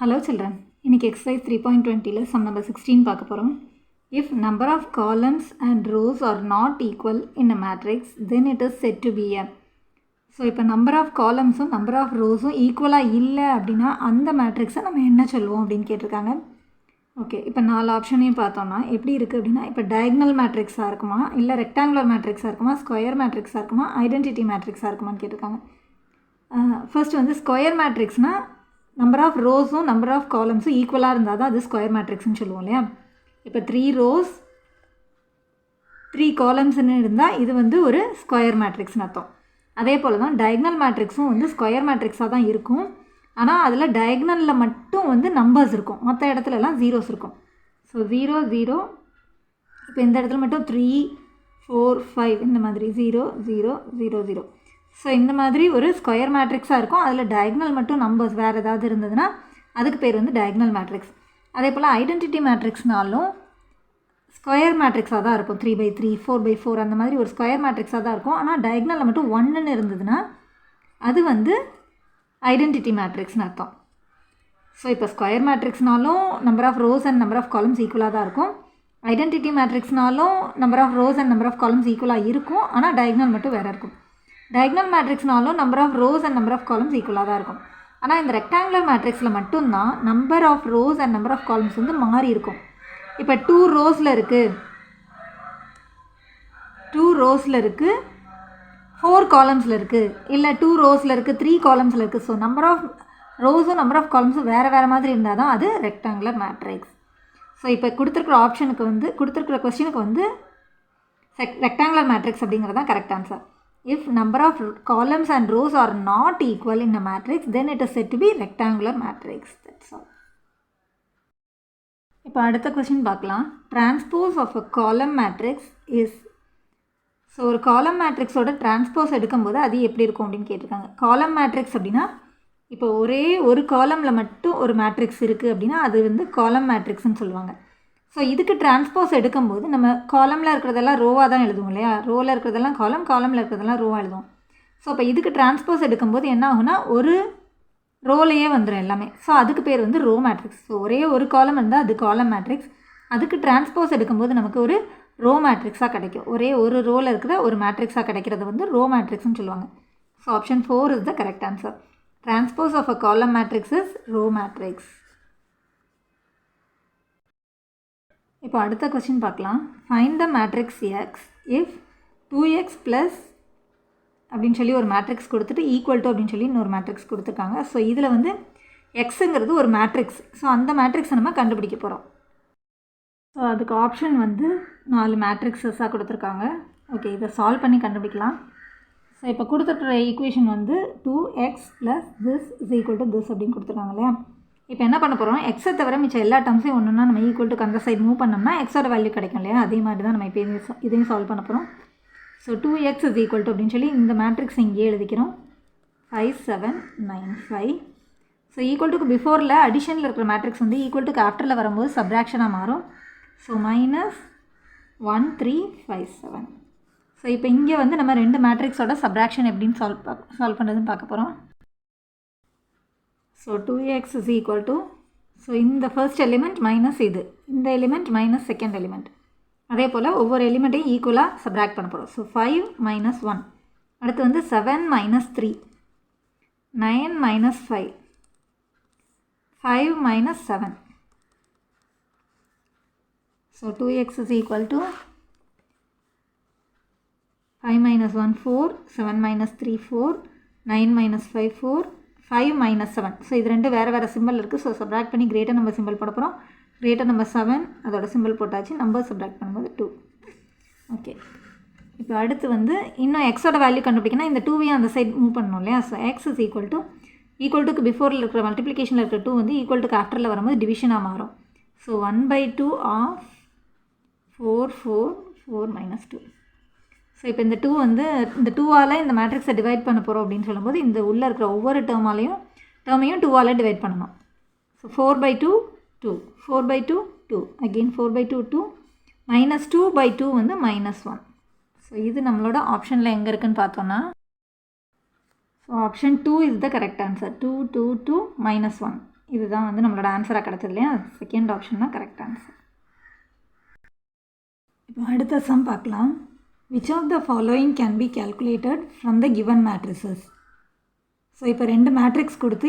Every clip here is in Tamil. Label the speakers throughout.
Speaker 1: Hello children, இன்னைக்கு exercise 3.20 sum number 16 பார்க்க போகிறோம். If number of columns and rows are not equal in a matrix, then it is said to be a. So இப்போ number of columnsம் number of rowsம் ஈக்குவலாக இல்லை அப்படின்னா அந்த மேட்ரிக்ஸை நம்ம என்ன சொல்லுவோம் அப்படின்னு கேட்டிருக்காங்க. ஓகே, இப்போ 4 ஆப்ஷனையும் பார்த்தோம்னா எப்படி இருக்குது அப்படின்னா, இப்போ டயக்னல் மேட்ரிக்ஸாக இருக்குமா, இல்லை ரெக்டாங்குலர் மேட்ரிக்ஸாக இருக்குமா, ஸ்கொயர் மேட்ரிக்ஸாக இருக்குமா, ஐடென்டிட்டி மேட்ரிக்ஸாக இருக்குமான்னு கேட்டிருக்காங்க. ஃபர்ஸ்ட் வந்து ஸ்கொயர் மேட்ரிக்ஸ்னால் நம்பர் ஆஃப் ரோஸும் நம்பர் ஆஃப் காலம்ஸும் ஈக்குவலாக இருந்தால் தான் அது ஸ்கொயர் மேட்ரிக்ஸ்னு சொல்லுவோம் இல்லையா. இப்போ 3 rows 3 காலம்ஸ்ன்னு இருந்தால் இது வந்து ஒரு ஸ்கொயர் மேட்ரிக்ஸ்னு அர்த்தம். அதே போல் தான் டயக்னல் மேட்ரிக்ஸும் வந்து ஸ்கொயர் மேட்ரிக்ஸாக தான் இருக்கும். ஆனால் அதில் டயக்னலில் மட்டும் வந்து நம்பர்ஸ் இருக்கும், மற்ற இடத்துலலாம் ஜீரோஸ் இருக்கும். ஸோ 0 0, இப்போ இந்த இடத்துல மட்டும் 3 4 5 இந்த மாதிரி 0 0 0 0. ஸோ இந்த மாதிரி ஒரு ஸ்கொயர் மேட்ரிக்ஸாக இருக்கும். அதில் டயக்னல் மட்டும் நம்பர்ஸ் வேறு ஏதாவது இருந்ததுன்னா அதுக்கு பேர் வந்து டயக்னல் மேட்ரிக்ஸ். அதே போல் ஐடென்டிட்டி மேட்ரிக்ஸ்னாலும் ஸ்கொயர் மேட்ரிக்ஸாக தான் இருக்கும். 3/3 4/4 அந்த மாதிரி ஒரு ஸ்கொயர் மேட்ரிக்ஸாக தான் இருக்கும். ஆனால் டயக்னலில் மட்டும் 1ன்னு இருந்ததுன்னா அது வந்து ஐடென்டிட்டி மேட்ரிக்ஸ்னு அர்த்தம். ஸோ இப்போ ஸ்கொயர் மேட்ரிக்ஸ்னாலும் number of rows and number of columns ஈக்குவலாக தான் இருக்கும். ஐடென்டிட்டி மேட்ரிக்ஸ்னாலும் number of rows and number of columns ஈக்குவலாக இருக்கும். ஆனால் டயக்னல் மட்டும் வேறு இருக்கும். டயக்னல் மேட்ரிக்ஸ்னாலும் number of rows and number of columns ஈக்குவலாக தான் இருக்கும். ஆனால் இந்த ரெக்டாங்குலர் மேட்ரிக்ஸில் மட்டும்தான் number of rows and number of columns வந்து மாறி இருக்கும். இப்போ 2 ரோஸில் இருக்குது 4 காலம்ஸில் இருக்குது, இல்லை 2 ரோஸில் இருக்குது 3 காலம்ஸில் இருக்குது. ஸோ நம்பர் ஆஃப் ரோஸும் நம்பர் ஆஃப் காலம்ஸும் வேறு மாதிரி இருந்தால் தான் அது ரெக்டாங்குலர் மேட்ரிக்ஸ். ஸோ இப்போ கொடுத்துருக்குற ஆப்ஷனுக்கு வந்து கொடுத்துருக்குற கொஸ்டினுக்கு வந்து ரெக்டாங்குலர் மேட்ரிக்ஸ் அப்படிங்கிறது தான் correct answer. If number of columns and rows are not equal in a matrix, then it is said to be rectangular matrix. That's all. இப்போ அடுத்த கொஸ்டின் பார்க்கலாம். Transpose of a column matrix is. So ஒரு காலம் மேட்ரிக்ஸோட டிரான்ஸ்போஸ் எடுக்கும்போது அது எப்படி இருக்கும் அப்படின்னு கேட்டிருக்காங்க. காலம் மேட்ரிக்ஸ் அப்படின்னா இப்போ ஒரே ஒரு காலமில் மட்டும் ஒரு மேட்ரிக்ஸ் இருக்குது அப்படின்னா அது வந்து காலம் மேட்ரிக்ஸ்னு சொல்லுவாங்க. ஸோ இதுக்கு டிரான்ஸ்போஸ் எடுக்கும்போது நம்ம காலமில் இருக்கிறதெல்லாம் ரோவாக தான் எழுதுவோம் இல்லையா. ரோவில் இருக்கிறதெல்லாம் காலமில் இருக்கிறதெல்லாம் ரோவாக எழுதுவோம். ஸோ இப்போ இதுக்கு டிரான்ஸ்போஸ் எடுக்கும்போது என்ன ஆகுனா ஒரு ரோலையே வந்துடும் எல்லாமே. ஸோ அதுக்கு பேர் வந்து ரோ மேட்ரிக்ஸ். ஸோ ஒரே ஒரு காலம் இருந்தால் அது காலம் மேட்ரிக்ஸ். அதுக்கு டிரான்ஸ்போஸ் எடுக்கும்போது நமக்கு ஒரு ரோ மேட்ரிக்ஸாக கிடைக்கும். ஒரே ஒரு ரோவில் இருக்கிற ஒரு மேட்ரிக்ஸாக கிடைக்கிறது வந்து ரோ மேட்ரிக்ஸ்னு சொல்லுவாங்க. So option 4 is the correct answer. Transpose of a column matrix is row matrix. இப்போ அடுத்த கொஸ்டின் பார்க்கலாம். Find the matrix x if 2x plus அப்படின்னு சொல்லி ஒரு மேட்ரிக்ஸ் கொடுத்துட்டு ஈக்குவல் டு அப்படின்னு சொல்லி இன்னொரு மேட்ரிக்ஸ் கொடுத்துருக்காங்க. ஸோ இதில் வந்து எக்ஸுங்கிறது ஒரு மேட்ரிக்ஸ். ஸோ அந்த மேட்ரிக்ஸை நம்ம கண்டுபிடிக்க போகிறோம். ஸோ அதுக்கு ஆப்ஷன் வந்து 4 மேட்ரிக்ஸஸாக கொடுத்துருக்காங்க. ஓகே, இதை சால்வ் பண்ணி கண்டுபிடிக்கலாம். ஸோ இப்போ கொடுத்துருக்குற ஈக்குவேஷன் வந்து 2x plus this is equal to this அப்படின்னு கொடுத்துருக்காங்க இல்லையா. இப்போ என்ன பண்ண போகிறோம், எக்ஸை தவிர மிச்சம் எல்லா டேர்ம்ஸையும் ஒன்றுனா நம்ம ஈக்குவல் டு அந்த சைடு மூவ் பண்ணோம்னா எக்ஸோட வேல்யூ கிடைக்கும் இல்லையா. அதே மாதிரி தான் நம்ம இப்போ இதையும் சால்வ் பண்ண போகிறோம். So 2x is equal to அப்படின்னு சொல்லி இந்த மேட்ரிக்ஸ் இங்கே எழுதிக்கிறோம். 5 7 9 5. ஸோ ஈக்குவல் டுக்கு பிஃபோரில் அடிஷனில் இருக்கிற மேட்ரிக்ஸ் வந்து ஈக்குவல் டுக்கு ஆஃப்டரில் வரும்போது சப்ராக்ஷனாக மாறும். ஸோ -1 3 5 7. ஸோ இப்போ இங்கே வந்து நம்ம 2 மேட்ரிக்ஸோட சப்ராக்ஷன் எப்படின்னு சால்வ் பண்ணுறதுன்னு பார்க்க போகிறோம். So 2x is equal to, so இந்த ஃபர்ஸ்ட் எலிமெண்ட் மைனஸ் இது, இந்த எலிமெண்ட் மைனஸ் செகண்ட் எலிமெண்ட். அதே போல் ஒவ்வொரு எலிமெண்ட்டையும் ஈக்குவலாக சப்ராக்ட் பண்ண போகிறோம். ஸோ 5 - 1, அடுத்து வந்து 7 - 3, 9 - 5, 5 - 7. So 2x is equal to 5 - 1 4, 7 - 3 4, 9 - 5 4, 5 - 7. So இது ரெண்டு வேறு சிம்பிள் இருக்குது. ஸோ சப்ராக்ட் பண்ணி கிரேட்டர் நம்பர் சிம்பிள் போட போகிறோம். கிரேட்டர் நம்பர் 7 அதோட சிம்பிள் போட்டாச்சு. நம்பர் சப்ராக்ட் பண்ணும்போது 2. ஓகே, இப்போ அடுத்து வந்து இன்னும் எக்ஸோட வேல்யூ கண்டுபிடிக்கணும். இந்த 2வையும் அந்த சைட் மூவ் பண்ணணும் இல்லையா. ஸோ x இஸ் ஈக்குவல் டுக்கு பிஃபோரில் இருக்கிற மல்டிப்ளிகேஷனில் இருக்கிற 2 வந்து ஈக்குவல் டுக்கு ஆஃப்டரில் வரும்போது டிவிஷனாக மாறும். So 1/2 of 4 4 4 - 2. ஸோ இப்போ இந்த 2 வந்து இந்த 2ஆல் இந்த மேட்ரிக்ஸை டிவைட் பண்ண போகிறோம் அப்படின்னு சொல்லும்போது இந்த உள்ளே இருக்கிற ஒவ்வொரு டேர்மையும் 2ஆல் டிவைட் பண்ணணும். ஸோ 4/2 2, 4/2 2, அகெயின் 4/2 2, -2/2 வந்து -1. ஸோ இது நம்மளோட ஆப்ஷனில் எங்கே இருக்குதுன்னு பார்த்தோன்னா, so option 2 is the correct answer. 2 2 2 -1. இதுதான் வந்து நம்மளோட ஆன்சராக கிடச்சது இல்லையா, செகண்ட் ஆப்ஷன் தான் கரெக்ட் ஆன்சர். இப்போ அடுத்த சம் பார்க்கலாம். Which of the following can be calculated from the given matrices. So இப்போ 2 மேட்ரிக்ஸ் கொடுத்து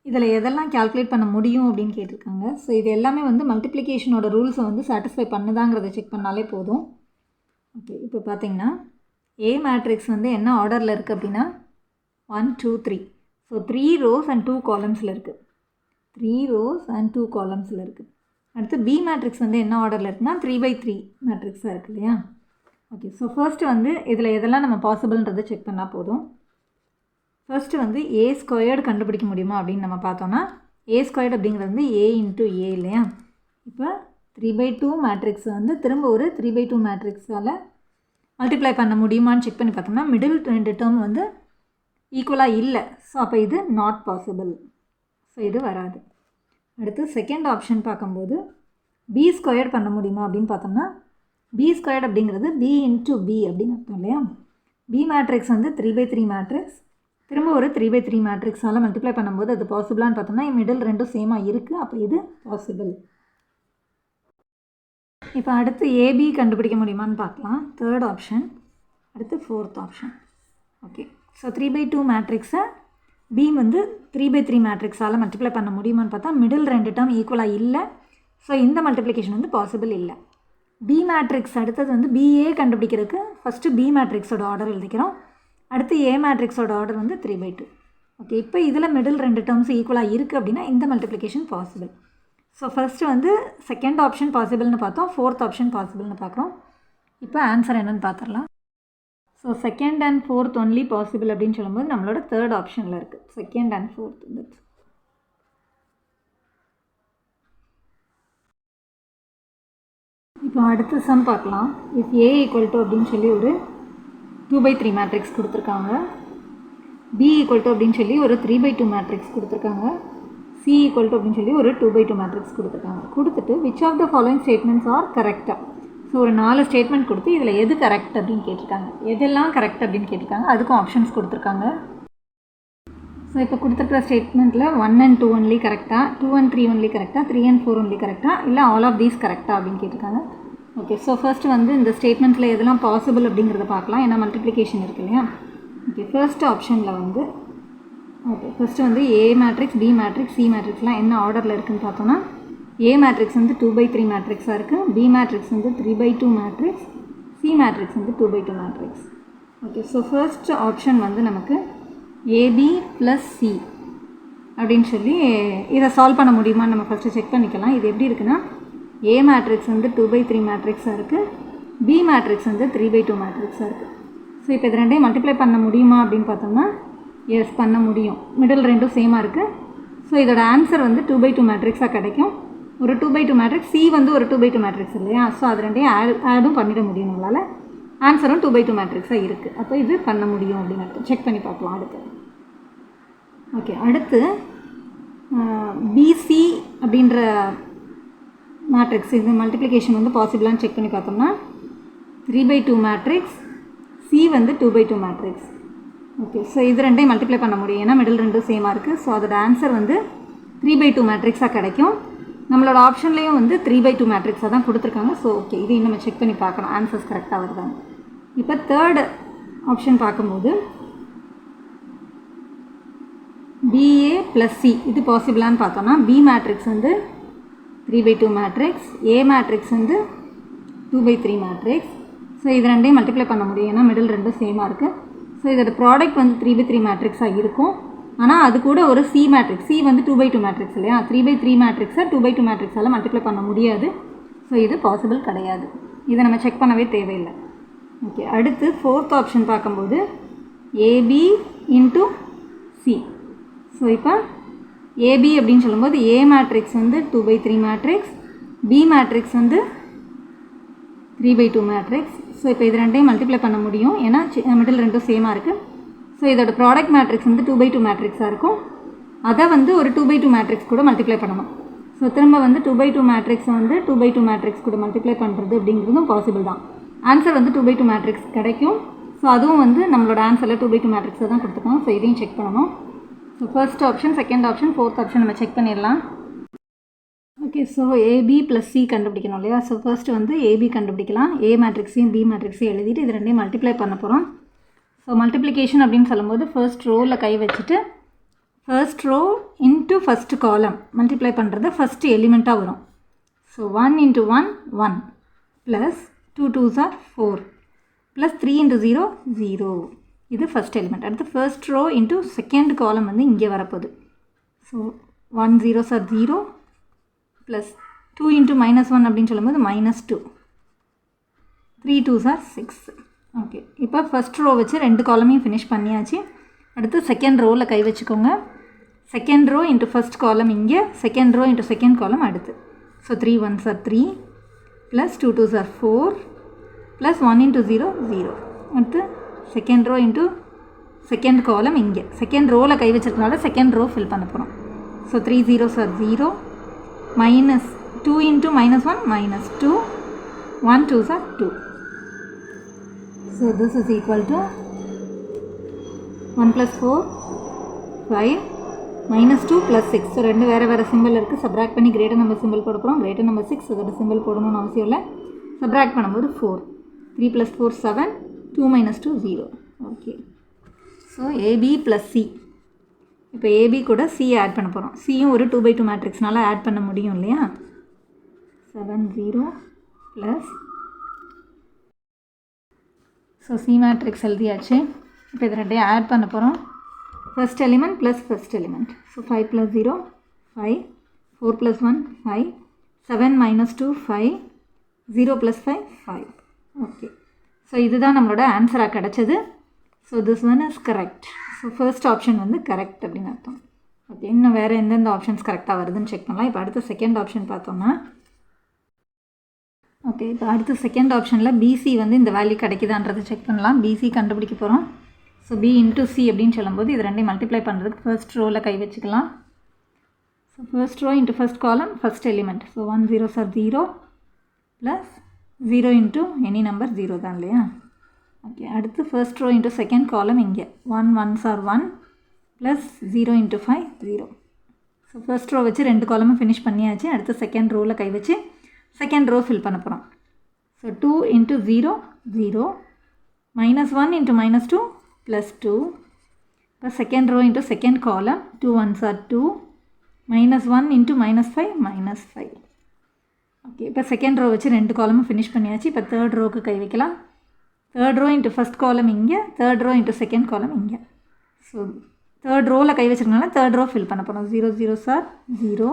Speaker 1: இதில் எதெல்லாம் கேல்குலேட் பண்ண முடியும் அப்படின்னு கேட்டிருக்காங்க. ஸோ இது எல்லாமே வந்து மல்டிப்ளிகேஷனோட ரூல்ஸை வந்து சாட்டிஸ்ஃபை பண்ணுதாங்கிறத செக் பண்ணாலே போதும். ஓகே, இப்போ பார்த்தீங்கன்னா ஏ மேட்ரிக்ஸ் வந்து என்ன ஆர்டரில் இருக்குது அப்படின்னா 1 2 3. ஸோ 3 rows and 2 columnsல இருக்குது. 3 rows and 2 columnsல இருக்குது. அடுத்து பி மேட்ரிக்ஸ் வந்து என்ன ஆர்டரில் இருக்குன்னா 3/3 மேட்ரிக்ஸாக இருக்குது இல்லையா. ஓகே, ஸோ ஃபர்ஸ்ட்டு வந்து இதில் எதெல்லாம் நம்ம பாசிபிள்ன்றதை செக் பண்ணால் போதும். ஃபர்ஸ்ட்டு வந்து ஏ ஸ்கொயர்டு கண்டுபிடிக்க முடியுமா அப்படின்னு நம்ம பார்த்தோன்னா ஏ ஸ்கொயர்டு அப்படிங்கிறது வந்து ஏ இன்ட்டு ஏ இல்லையா. இப்போ 3/2 மேட்ரிக்ஸ் வந்து திரும்ப ஒரு 3/2 மேட்ரிக்ஸால் மல்டிப்ளை பண்ண முடியுமான்னு செக் பண்ணி பார்த்தோம்னா மிடில் 2 டேர்ம் வந்து ஈக்குவலாக இல்லை. ஸோ அப்போ இது நாட் பாசிபிள். ஸோ இது வராது. அடுத்து செகண்ட் ஆப்ஷன் பார்க்கும்போது பி ஸ்கொயர்டு பண்ண முடியுமா அப்படின்னு பார்த்தோம்னா பி ஸ்கொயர்டு அப்படிங்கிறது பி இன்ட்டு பி அப்படின்னு அர்த்தம் இல்லையா. பி மேட்ரிக்ஸ் வந்து 3/3 மேட்ரிக்ஸ், திரும்ப ஒரு 3/3 மேட்ரிக்ஸால் மல்டிப்ளை பண்ணும்போது அது பாசிபிளான்னு பார்த்தோம்னா மிடில் 2 சேமாக இருக்குது. அப்போ இது பாசிபிள். இப்போ அடுத்து ஏபி கண்டுபிடிக்க முடியுமான்னு பார்க்கலாம். Third option. அடுத்து ஃபோர்த் ஆப்ஷன். ஓகே, ஸோ 3/2 மேட்ரிக்ஸை பி வந்து 3/3 மேட்ரிக்ஸால் மல்டிப்ளை பண்ண முடியுமான்னு பார்த்தா மிடில் 2 டேர்ம் ஈக்குவலாக இல்லை. ஸோ இந்த மல்டிப்ளிகேஷன் வந்து பாசிபிள் இல்லை. பி மேட்ரிக்ஸ் அடுத்தது வந்து பிஏ கண்டுபிடிக்கிறதுக்கு ஃபஸ்ட்டு பி மேட்ரிக்ஸோட ஆர்டர் எழுதிக்கிறோம். அடுத்து ஏ மேட்ரிக்ஸோட ஆர்டர் வந்து 3/2. ஓகே, இப்போ இதில் மிடில் 2 டேர்ம்ஸ் ஈக்குவலாக இருக்குது அப்படின்னா இந்த மல்டிப்ளிகேஷன் பாசிபிள். ஸோ ஃபஸ்ட்டு வந்து செகண்ட் ஆப்ஷன் பாசிபிள்னு பார்த்தோம், ஃபோர்த் ஆப்ஷன் பாசிபிள்னு பார்க்குறோம். இப்போ ஆன்சர் என்னென்னு பார்த்துடலாம். So second and fourth only possible அப்படின்னு சொல்லும்போது நம்மளோட தேர்ட் ஆப்ஷனில் இருக்குது. Second and fourth. இப்போ அடுத்த சம் பார்க்கலாம். இஃப் ஏ ஈக்குவல் டு அப்படின்னு சொல்லி ஒரு 2/3 மேட்ரிக்ஸ் கொடுத்துருக்காங்க, பி ஈக்குவல் டு அப்படின்னு சொல்லி ஒரு 3/2 மேட்ரிக்ஸ் கொடுத்துருக்காங்க, சி ஈக்குவல் டு அப்படின்னு சொல்லி ஒரு 2/2 மேட்ரிக்ஸ் கொடுத்துட்டு which of the following statements are கரெக்டாக. ஸோ ஒரு 4 ஸ்டேட்மெண்ட் கொடுத்து இதில் எது கரெக்ட் அப்படின்னு கேட்டிருக்காங்க, எதெல்லாம் கரெக்ட் அப்படின்னு கேட்டிருக்காங்க, அதுக்கும் ஆப்ஷன்ஸ் கொடுத்துருக்காங்க. ஸோ இப்போ கொடுத்துருக்குற ஸ்டேட்மெண்ட்டில் 1 and 2 ஒன்லி கரெக்டாக, 2 and 3 ஒன்லி கரெக்டாக, 3 and 4 ஒன்லி கரெக்டாக, இல்லை ஆல் ஆஃப் தீஸ் கரெக்டாக அப்படின்னு கேட்டிருக்காங்க. ஓகே, ஸோ ஃபர்ஸ்ட் வந்து இந்த ஸ்டேட்மெண்ட்டில் எதெல்லாம் பாசிபிள் அப்படிங்கிறத பார்க்கலாம். ஏன்னா மல்டிப்ளிகேஷன் இருக்கு இல்லையா. ஓகே, ஃபர்ஸ்ட் ஆப்ஷனில் வந்து ஓகே ஃபஸ்ட்டு வந்து A matrix, B matrix, C மேட்ரிக்ஸ்லாம் என்ன ஆர்டரில் இருக்குதுன்னு பார்த்தோன்னா ஏ மேட்ரிக்ஸ் வந்து 2/3 மேட்ரிக்ஸாக இருக்குது, பி மேட்ரிக்ஸ் வந்து 3/2 மேட்ரிக்ஸ், சி மேட்ரிக்ஸ் வந்து 2/2 matrix. Okay, so first option வந்து நமக்கு ஏபி ப்ளஸ் சி அப்படின்னு சொல்லி இதை சால்வ் பண்ண முடியுமான்னு நம்ம ஃபஸ்ட்டு செக் பண்ணிக்கலாம். இது எப்படி இருக்குன்னா ஏ மேட்ரிக்ஸ் வந்து 2/3 மேட்ரிக்ஸாக இருக்குது, பி மேட்ரிக்ஸ் வந்து 3/2 மேட்ரிக்ஸாக இருக்குது. ஸோ இப்போ இது ரெண்டையும் மல்டிப்ளை பண்ண முடியுமா அப்படின்னு பார்த்தோம்னா எஸ் பண்ண முடியும். மிடில் 2 சேமாக இருக்குது. ஸோ இதோட ஆன்சர் வந்து 2/2 மேட்ரிக்ஸாக கிடைக்கும். ஒரு 2/2 மேட்ரிக்ஸ், சி வந்து ஒரு 2/2 மேட்ரிக்ஸ் இல்லையா. ஸோ அது ரெண்டையும் ஆடும் பண்ணிட முடியும் நம்மளால். ஆன்சரும் 2/2 மேட்ரிக்ஸாக இருக்குது. அப்போ இது பண்ண முடியும் அப்படின்னு செக் பண்ணி பார்க்கலாம் அடுத்து. ஓகே, அடுத்து பிசி அப்படின்ற மேட்ரிக்ஸ் இது மல்டிப்ளிகேஷன் வந்து பாசிபிளான்னு செக் பண்ணி பார்த்தோம்னா 3/2 மேட்ரிக்ஸ், சி வந்து 2/2 மேட்ரிக்ஸ். ஓகே, ஸோ இது ரெண்டையும் மல்டிப்ளை பண்ண முடியும். ஏன்னா மிடில் 2 சேமாக இருக்குது. ஸோ அதோட ஆன்சர் வந்து 3/2 மேட்ரிக்ஸாக கிடைக்கும். நம்மளோட ஆப்ஷன்லேயும் வந்து 3/2 மேட்ரிக்ஸாக தான் கொடுத்துருக்காங்க. ஸோ ஓகே, இதையும் நம்ம செக் பண்ணி பார்க்கணும் ஆன்சர்ஸ் கரெக்டாக வருதாங்க. இப்போ தேர்ட் ஆப்ஷன் பார்க்கும்போது பிஏ ப்ளஸ் சி இது பாசிபிளான்னு பார்த்தோன்னா பி மேட்ரிக்ஸ் வந்து 3/2 மேட்ரிக்ஸ், ஏ மேட்ரிக்ஸ் வந்து 2/3 மேட்ரிக்ஸ். ஸோ இது ரெண்டையும் மல்டிப்ளை பண்ண முடியும். ஏன்னா மிடில் 2 சேமாக இருக்குது. ஸோ இதோட ப்ராடக்ட் வந்து 3/3 மேட்ரிக்ஸாக இருக்கும். ஆனால் அது கூட ஒரு சி மேட்ரிக்ஸ், சி வந்து 2/2 மேட்ரிக்ஸ் இல்லையா. 3/3 மேட்ரிக்ஸை 2/2 மேட்ரிக்ஸால் மல்டிப்ளை பண்ண முடியாது. ஸோ இது பாசிபிள் கிடையாது. இதை நம்ம செக் பண்ணவே தேவையில்லை. ஓகே, அடுத்து ஃபோர்த் ஆப்ஷன் பார்க்கும்போது ஏபி இன்ட்டு சி. ஸோ இப்போ ஏபி அப்படின்னு சொல்லும்போது ஏ மேட்ரிக்ஸ் வந்து 2/3 மேட்ரிக்ஸ், பி மேட்ரிக்ஸ் வந்து 3/2 மேட்ரிக்ஸ். ஸோ இப்போ இது ரெண்டையும் மல்டிப்ளை பண்ண முடியும். ஏன்னா மிடில் 2 சேமாக இருக்குது. ஸோ இதோட ப்ராடக்ட் மேட்ரிக்ஸ் வந்து 2/2 மேட்ரிக்ஸாக இருக்கும். அதை வந்து ஒரு 2/2 மேட்ரிக்ஸ் கூட மல்டிப்ளை பண்ணணும். ஸோ திரும்ப வந்து 2/2 மேட்ரிக்ஸை வந்து 2/2 மேட்ரிக்ஸ் கூட மல்டிப்ளை பண்ணுறது அப்படிங்கிறதும் பாசிபிள் தான். ஆன்சர் வந்து 2/2 மேட்ரிக்ஸ் கிடைக்கும். ஸோ அதுவும் வந்து நம்மளோட ஆன்சரில் 2/2 மேட்ரிக்ஸை தான் கொடுத்துருக்கோம். ஸோ இதையும் செக் பண்ணணும். So first option, second option, fourth option நம்ம செக் பண்ணிடலாம். Okay, so AB plus C கண்டுபிடிக்கணும் இல்லையா? ஸோ ஃபர்ஸ்ட் வந்து ஏபி கண்டுபிடிக்கலாம். ஏ மேட்ரிக்ஸையும் பி மேட்ரிக்ஸையும் எழுதிட்டு இது ரெண்டையும் மல்டிப்ளை பண்ண போகிறோம். ஸோ மல்டிப்ளிகேஷன் அப்படின்னு சொல்லும்போது ஃபர்ஸ்ட் ரோவில் கை வச்சுட்டு first row into first column multiply பண்ணுறது ஃபஸ்ட்டு எலிமெண்ட்டாக வரும். So 1 × 1 1 plus 2 2s are 4 plus 3 × 0 0. இது ஃபஸ்ட் எலிமெண்ட். அடுத்து first row into second column வந்து இங்கே வரப்போகுது. ஸோ 1 0s are 0 ப்ளஸ் 2 × -1 அப்படின்னு சொல்லும்போது -2, 3 2s are 6. ஓகே, இப்போ ஃபஸ்ட் ரோ வச்சு ரெண்டு காலமையும் ஃபினிஷ் பண்ணியாச்சு. அடுத்து செகண்ட் ரோவில் கை வச்சுக்கோங்க. செகண்ட் ரோ இன்ட்டு ஃபஸ்ட் காலம் இங்கே, செகண்ட் ரோ இன்ட்டு செகண்ட் காலம் அடுத்து. So 3 1s are 3 plus 2 2s are 4 plus 1 × 0 0. அடுத்து second row into second column இங்கே, செகண்ட் ரோவில் கை வச்சிருக்கனால செகண்ட் ரோ ஃபில் பண்ண போகிறோம். So 3 0s are 0 minus 2 × -1 -2, 1 2s are 2. So this is equal to 1 + 4 5 -2 + 6. So ரெண்டு வேறு வேறு சிம்பிள் இருக்குது. சப்ராக்ட் பண்ணி கிரேட்டர் நம்பர் சிம்பிள் போட போகிறோம். கிரேட்டர் நம்பர் 6 அதோட சிம்பிள் போடணும்னு அவசியம் இல்லை. சப்ராக்ட் பண்ணும்போது 4, 3 + 4 7, 2 - 2 0. Okay, so AB plus C. இப்போ ஏபி கூட சி ஆட் பண்ண போகிறோம். சியும் ஒரு 2/2 மேட்ரிக்ஸ்னால ஆட் பண்ண முடியும் இல்லையா? 7 0 ப்ளஸ், ஸோ சி மேட்ரிக்ஸ் எழுதியாச்சு. இப்போ இது ரெண்டையும் ஆட் பண்ண போகிறோம். First element plus first element. So 5 + 0 5, 4 + 1 5, 7 - 2 5, 0 + 5 5. Okay, so இதுதான் நம்மளோட ஆன்சராக கிடச்சது. So this one is correct. So first option வந்து கரெக்ட் அப்படின்னு அர்த்தம். ஓகே, இன்னும் வேறு எந்தெந்த ஆப்ஷன்ஸ் கரெக்டாக வருதுன்னு செக் பண்ணலாம். இப்போ அடுத்த செகண்ட் ஆப்ஷன் பார்த்தோம்னா, ஓகே, இப்போ அடுத்த செகண்ட் ஆப்ஷனில் பிசி வந்து இந்த வேல்யூ கிடைக்குதான்றதை செக் பண்ணலாம். பிசி கண்டுபிடிக்க போகிறோம். ஸோ பி இன்ட்டு சி அப்படின்னு சொல்லும்போது இது ரெண்டையும் மல்டிப்ளை பண்ணுறதுக்கு ஃபர்ஸ்ட் ரோவில் கை வச்சுக்கலாம். So first row into first column first element. So 1 0s are 0 plus 0 × any number 0 தான் இல்லையா? ஓகே, அடுத்து first row into second column இங்கே 1 1s are 1 plus 0 × 5 0. So first row வச்சு ரெண்டு காலமும் ஃபினிஷ் பண்ணியாச்சு. அடுத்து செகண்ட் ரோவில் கை வச்சு செகண்ட் ரோ ஃபில் பண்ண போகிறோம். ஸோ 2 × 0 0 -1 × -2 +2. இப்போ செகண்ட் ரோ இன்ட்டு செகண்ட் காலம் 2 1s are 2 -1 × -5 -5. ஓகே, இப்போ செகண்ட் ரோ வச்சு ரெண்டு காலமும் ஃபினிஷ் பண்ணியாச்சு. இப்போ தேர்ட் ரோக்கு கை வைக்கலாம். தேர்ட் ரோ இன்ட்டு ஃபஸ்ட் காலம் இங்கே, third row into second column இங்கே. ஸோ தேர்ட் ரோவில் கை வச்சுருக்கனால தேர்ட் ரோ ஃபில் பண்ண போகிறோம். 0 0s are 0,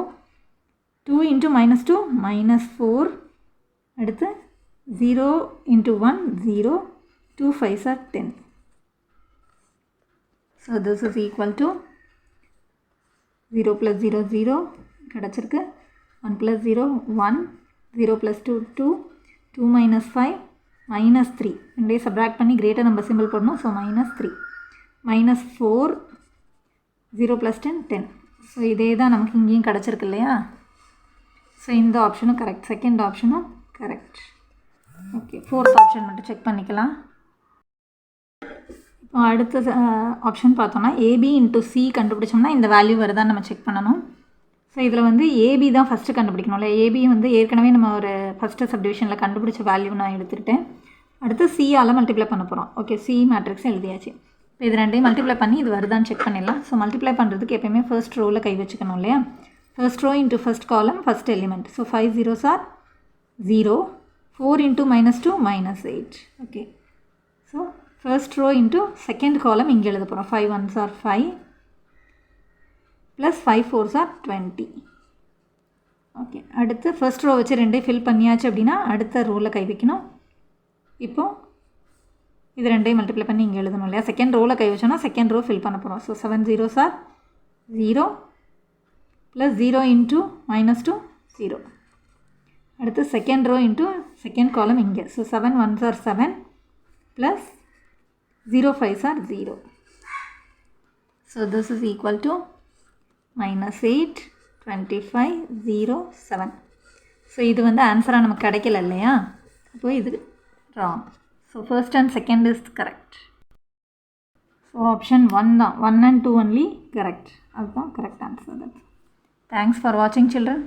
Speaker 1: 2 × -2 -4, அடுத்து 0 × 1 0, 2 5s are 10. So this is equal to 0 + 0 0 கிடச்சிருக்கு. 1 + 0 1, 0 + 2 2, 2 - 5 -3. ரெண்டே சப்ராக்ட் பண்ணி கிரேட்டர் நம்பர் சிம்பிள் போடணும். ஸோ -3 -4, 0 + 10 10. ஸோ இதே தான் நமக்கு இங்கேயும் கிடச்சிருக்கு இல்லையா? ஸோ இந்த ஆப்ஷனும் கரெக்ட், செகண்ட் ஆப்ஷனும் கரெக்ட். ஓகே, ஃபோர்த் ஆப்ஷன் மட்டும் செக் பண்ணிக்கலாம். இப்போ அடுத்த ஆப்ஷன் பார்த்தோன்னா ஏபி இன்ட்டு சி கண்டுபிடிச்சோம்னா இந்த வேல்யூ வருதான்னு நம்ம செக் பண்ணணும். ஸோ இதில் வந்து ஏபி தான் ஃபஸ்ட்டு கண்டுபிடிக்கணும்ல. ஏபி வந்து ஏற்கனவே நம்ம ஒரு ஃபஸ்ட்டு சப்டிவிஷனில் கண்டுபிடிச்ச வேல்யூ நான் எடுத்துக்கிட்டேன். அடுத்து சியால் மல்டிப்ளை பண்ண போகிறோம். ஓகே, சி மேட்ரிக்ஸ் எழுதியாச்சு. இப்போ இது ரெண்டையும் மல்டிப்ளை பண்ணி இது வருதான்னு செக் பண்ணிடலாம். ஸோ மல்டிப்ளை பண்ணுறதுக்கு எப்போயுமே ஃபர்ஸ்ட் ரோவில் கை வச்சுக்கணும் இல்லையா? First row into first column first element. So 5 0s are 0, 4 × -2 -8. Okay, so first row into second column இங்கே எழுத போகிறோம். 5 1s are 5 plus 5 4s are 20. Okay, அடுத்து ஃபர்ஸ்ட் ரோ வச்சு ரெண்டே ஃபில் பண்ணியாச்சு அப்படின்னா அடுத்த ரோவில் கை வைக்கணும். இப்போது இது ரெண்டையும் மல்டிப்ளை பண்ணி இங்கே எழுதணும் இல்லையா? செகண்ட் ரோவில் கை வச்சோன்னா செகண்ட் ரோ ஃபில் பண்ண போகிறோம். So 7 0s are 0 plus 0 × -2 0. அடுத்து second row into second column இங்கே. So 7 1s are 7 plus 0 5s are 0. So this is equal to -8 25 0 7. So இது வந்து ஆன்சராக நமக்கு கிடைக்கல இல்லையா? அப்போது இது wrong. So first and second is correct. So option 1 தான், 1 and 2 only correct. அதுதான் correct answer. That's. Thanks for வாட்சிங் சில்ட்ரன்.